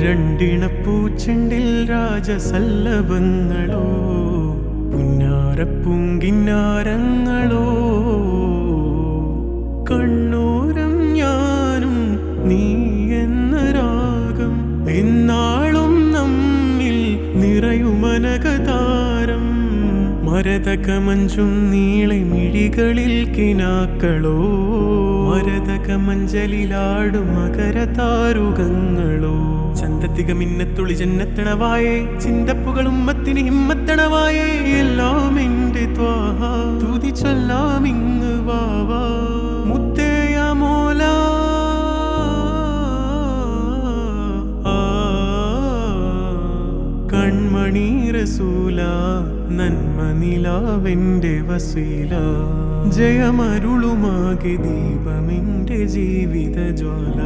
രണ്ടിണപ്പൂച്ചെണ്ടിൽ രാജസല്ലഭങ്ങളോ പുന്നാരപ്പൂങ്കിന്നാരങ്ങളോ കണ്ണൂരം ഞാനും നീ എന്ന രാഗം എന്നാളും നമ്മിൽ നിറയുമനകതാരം മരതകമഞ്ചും നീളെ മിഴികളിൽ കിനാക്കളോ മരതകമഞ്ചലിലാടും മകരതാരുകങ്ങളോ ചന്തത്തിക മിന്നത്തുളി ജന്നത്തണവായേ ചിന്തപ്പുകളും മത്തിന് ഹിമ്മത്തണവായേ എല്ലാം എന്റെ ത്വാഹ തുതി ചൊല്ലാമിങ് വാവാ മുത്തേയ മോല കൺമണി റസൂല നന്മ നിലാവെന്റെ വസീല ജയമരുളുമാകെ ദീപമെന്റെ ജീവിത ജ്വാല